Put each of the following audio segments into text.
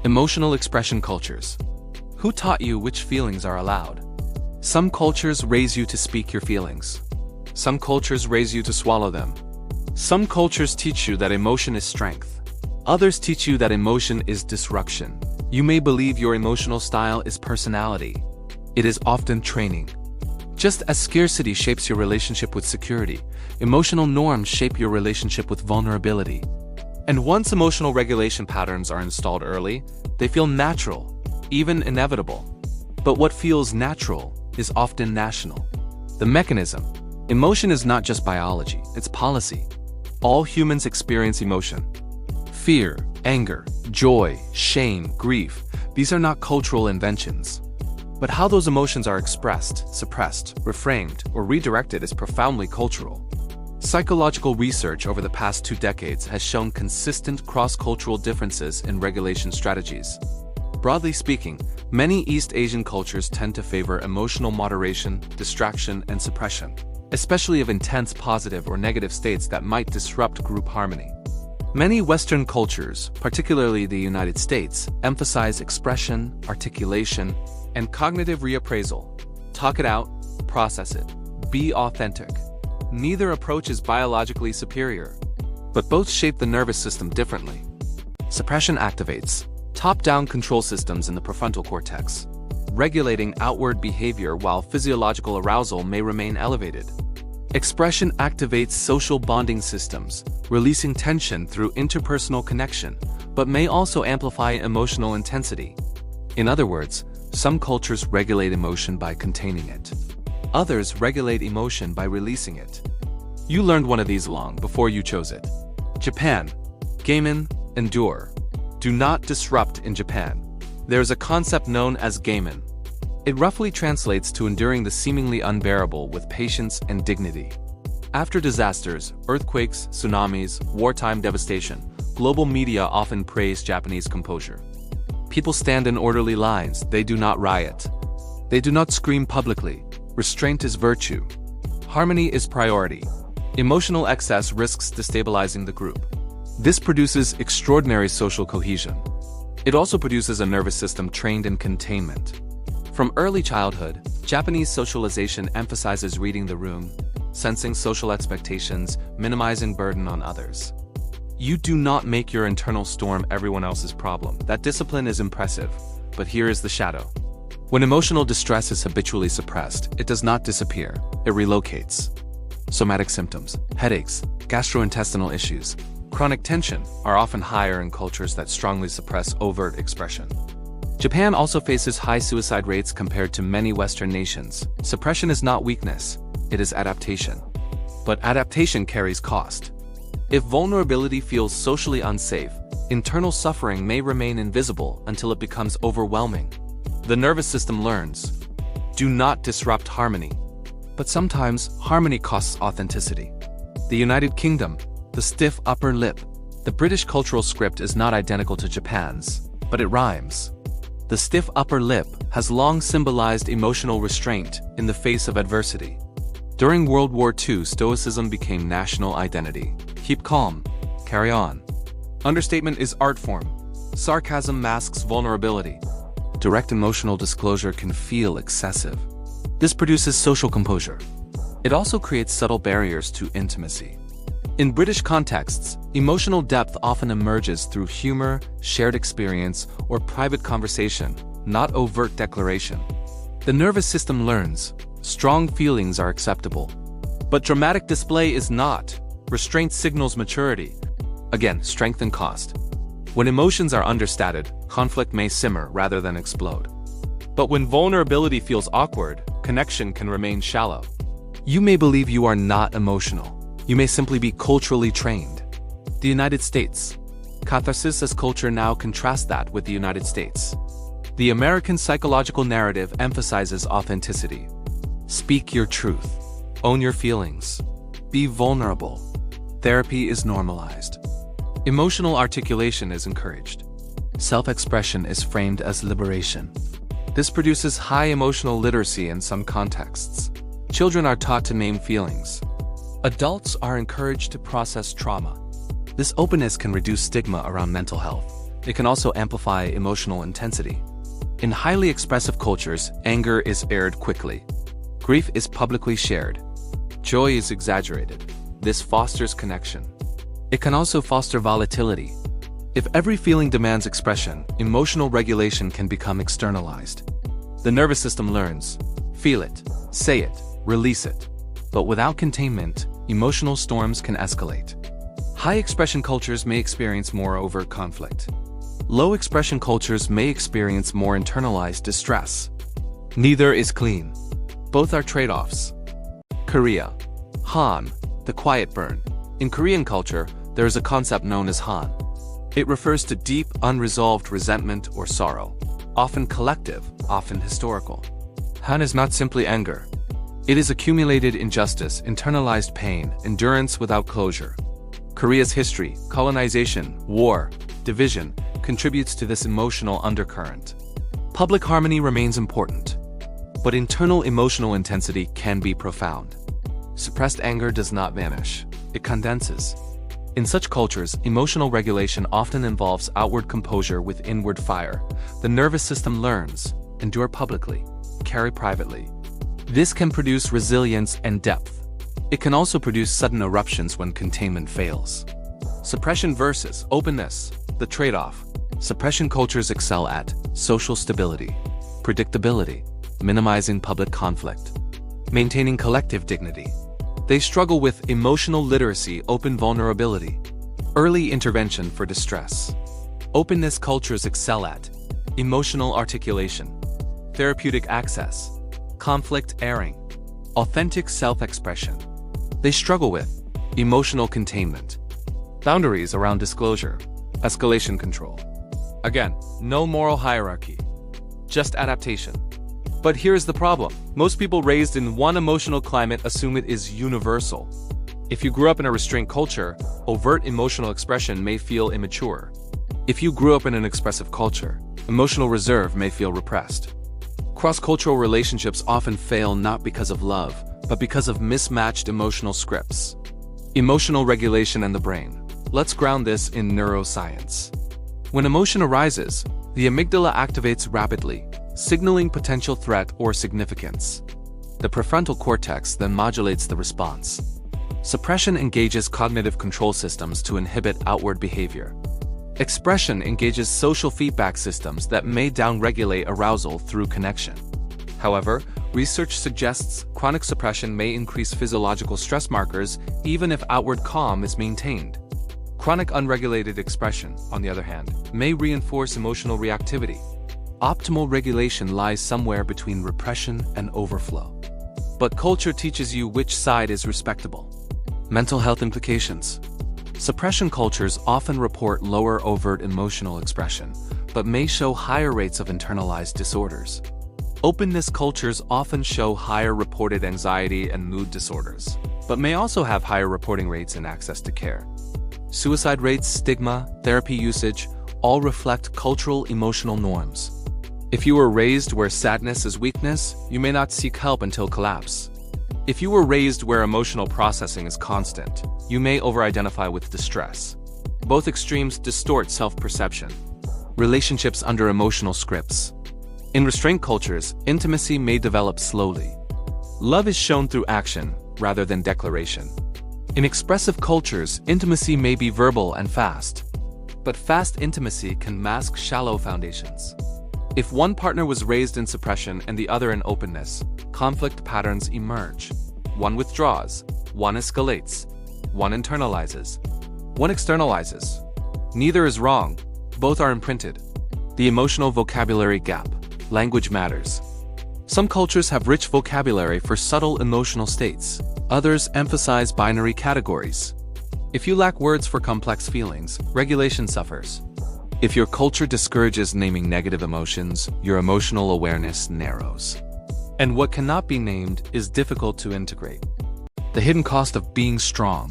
Emotional expression cultures. Who taught you which feelings are allowed? Some cultures raise you to speak your feelings. Some cultures raise you to swallow them. Some cultures teach you that emotion is strength. Others teach you that emotion is disruption. You may believe your emotional style is personality. It is often training. Just as scarcity shapes your relationship with security, emotional norms shape your relationship with vulnerability. And once emotional regulation patterns are installed early, they feel natural, even inevitable. But what feels natural is often national. The mechanism. Emotion is not just biology, it's policy. All humans experience emotion. Fear, anger, joy, shame, grief, these are not cultural inventions. But how those emotions are expressed, suppressed, reframed, or redirected is profoundly cultural. Psychological research over the past 2 decades has shown consistent cross-cultural differences in regulation strategies. Broadly speaking, many East Asian cultures tend to favor emotional moderation, distraction, and suppression, especially of intense positive or negative states that might disrupt group harmony. Many Western cultures, particularly the United States, emphasize expression, articulation, and cognitive reappraisal. Talk it out, process it, be authentic. Neither approach is biologically superior, but both shape the nervous system differently. Suppression activates top-down control systems in the prefrontal cortex, regulating outward behavior while physiological arousal may remain elevated. Expression activates social bonding systems, releasing tension through interpersonal connection, but may also amplify emotional intensity. In other words, some cultures regulate emotion by containing it. Others regulate emotion by releasing it. You learned one of these long before you chose it. Japan. Gaman, endure. Do not disrupt in Japan. There is a concept known as gaman. It roughly translates to enduring the seemingly unbearable with patience and dignity. After disasters, earthquakes, tsunamis, wartime devastation, global media often praise Japanese composure. People stand in orderly lines, they do not riot. They do not scream publicly. Restraint is virtue. Harmony is priority. Emotional excess risks destabilizing the group. This produces extraordinary social cohesion. It also produces a nervous system trained in containment. From early childhood, Japanese socialization emphasizes reading the room, sensing social expectations, minimizing burden on others. You do not make your internal storm everyone else's problem. That discipline is impressive, but here is the shadow. When emotional distress is habitually suppressed, it does not disappear, it relocates. Somatic symptoms, headaches, gastrointestinal issues, chronic tension are often higher in cultures that strongly suppress overt expression. Japan also faces high suicide rates compared to many Western nations. Suppression is not weakness, it is adaptation. But adaptation carries cost. If vulnerability feels socially unsafe, internal suffering may remain invisible until it becomes overwhelming. The nervous system learns. Do not disrupt harmony. But sometimes, harmony costs authenticity. The United Kingdom, the stiff upper lip. The British cultural script is not identical to Japan's, but it rhymes. The stiff upper lip has long symbolized emotional restraint in the face of adversity. During World War II, Stoicism became national identity. Keep calm, carry on. Understatement is art form. Sarcasm masks vulnerability. Direct emotional disclosure can feel excessive. This produces social composure. It also creates subtle barriers to intimacy. In British contexts, emotional depth often emerges through humor, shared experience, or private conversation, not overt declaration. The nervous system learns. Strong feelings are acceptable. But dramatic display is not. Restraint signals maturity. Again, strength and cost. When emotions are understated, conflict may simmer rather than explode. But when vulnerability feels awkward, connection can remain shallow. You may believe you are not emotional. You may simply be culturally trained. The United States. Catharsis as culture now contrasts that with the United States. The American psychological narrative emphasizes authenticity. Speak your truth. Own your feelings. Be vulnerable. Therapy is normalized. Emotional articulation is encouraged. Self-expression is framed as liberation. This produces high emotional literacy in some contexts. Children are taught to name feelings. Adults are encouraged to process trauma. This openness can reduce stigma around mental health. It can also amplify emotional intensity. In highly expressive cultures, anger is aired quickly. Grief is publicly shared. Joy is exaggerated. This fosters connection. It can also foster volatility. If every feeling demands expression, emotional regulation can become externalized. The nervous system learns: feel it, say it, release it. But without containment, emotional storms can escalate. High expression cultures may experience more overt conflict. Low expression cultures may experience more internalized distress. Neither is clean. Both are trade-offs. Korea. Han, the quiet burn. In Korean culture, there is a concept known as Han. It refers to deep, unresolved resentment or sorrow, often collective, often historical. Han is not simply anger. It is accumulated injustice, internalized pain, endurance without closure. Korea's history, colonization, war, division, contributes to this emotional undercurrent. Public harmony remains important, but internal emotional intensity can be profound. Suppressed anger does not vanish. It condenses. In such cultures, emotional regulation often involves outward composure with inward fire. The nervous system learns: endure publicly, carry privately. This can produce resilience and depth. It can also produce sudden eruptions when containment fails. Suppression versus openness, the trade-off. Suppression cultures excel at social stability, predictability, minimizing public conflict, maintaining collective dignity. They struggle with emotional literacy, open vulnerability, early intervention for distress. Openness cultures excel at emotional articulation, therapeutic access, conflict airing, authentic self-expression. They struggle with emotional containment, boundaries around disclosure, escalation control. Again, no moral hierarchy, just adaptation. But here's the problem. Most people raised in one emotional climate assume it is universal. If you grew up in a restraint culture, overt emotional expression may feel immature. If you grew up in an expressive culture, emotional reserve may feel repressed. Cross-cultural relationships often fail not because of love, but because of mismatched emotional scripts. Emotional regulation and the brain. Let's ground this in neuroscience. When emotion arises, the amygdala activates rapidly, signaling potential threat or significance. The prefrontal cortex then modulates the response. Suppression engages cognitive control systems to inhibit outward behavior. Expression engages social feedback systems that may downregulate arousal through connection. However, research suggests chronic suppression may increase physiological stress markers even if outward calm is maintained. Chronic unregulated expression, on the other hand, may reinforce emotional reactivity. Optimal regulation lies somewhere between repression and overflow. But culture teaches you which side is respectable. Mental health implications. Suppression cultures often report lower overt emotional expression, but may show higher rates of internalized disorders. Openness cultures often show higher reported anxiety and mood disorders, but may also have higher reporting rates and access to care. Suicide rates, stigma, therapy usage, all reflect cultural emotional norms. If you were raised where sadness is weakness, you may not seek help until collapse. If you were raised where emotional processing is constant, you may over-identify with distress. Both extremes distort self-perception. Relationships under emotional scripts. In restraint cultures, intimacy may develop slowly. Love is shown through action rather than declaration. In expressive cultures, intimacy may be verbal and fast. But fast intimacy can mask shallow foundations. If one partner was raised in suppression and the other in openness, conflict patterns emerge. One withdraws, one escalates, one internalizes, one externalizes. Neither is wrong, both are imprinted. The emotional vocabulary gap. Language matters. Some cultures have rich vocabulary for subtle emotional states. Others emphasize binary categories. If you lack words for complex feelings, regulation suffers. If your culture discourages naming negative emotions, your emotional awareness narrows. And what cannot be named is difficult to integrate. The hidden cost of being strong.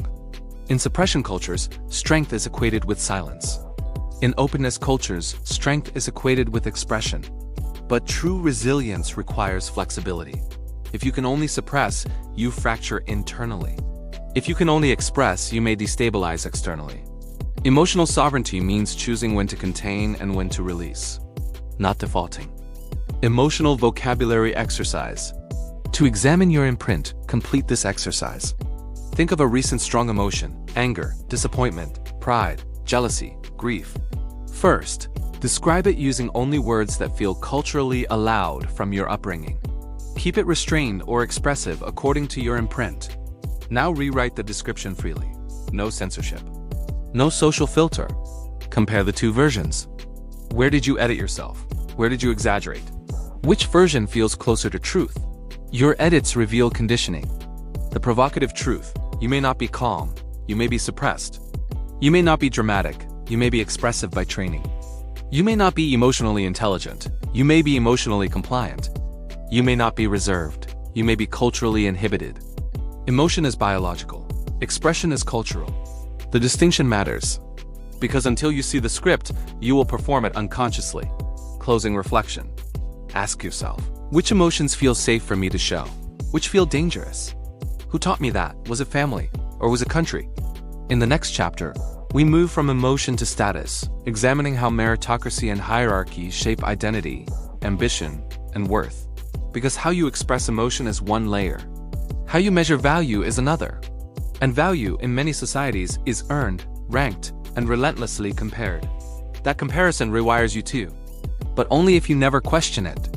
In suppression cultures, strength is equated with silence. In openness cultures, strength is equated with expression. But true resilience requires flexibility. If you can only suppress, you fracture internally. If you can only express, you may destabilize externally. Emotional sovereignty means choosing when to contain and when to release, not defaulting. Emotional vocabulary exercise. To examine your imprint, complete this exercise. Think of a recent strong emotion: anger, disappointment, pride, jealousy, grief. First, describe it using only words that feel culturally allowed from your upbringing. Keep it restrained or expressive according to your imprint. Now rewrite the description freely. No censorship. No social filter. Compare the two versions. Where did you edit yourself? Where did you exaggerate? Which version feels closer to truth? Your edits reveal conditioning. The provocative truth: you may not be calm, you may be suppressed. You may not be dramatic, you may be expressive by training. You may not be emotionally intelligent, you may be emotionally compliant. You may not be reserved, you may be culturally inhibited. Emotion is biological, expression is cultural. The distinction matters, because until you see the script, you will perform it unconsciously. Closing reflection. Ask yourself, which emotions feel safe for me to show? Which feel dangerous? Who taught me that? Was it family? Or was it country? In the next chapter, we move from emotion to status, examining how meritocracy and hierarchy shape identity, ambition, and worth. Because how you express emotion is one layer. How you measure value is another. And value, in many societies, is earned, ranked, and relentlessly compared. That comparison rewires you too. But only if you never question it.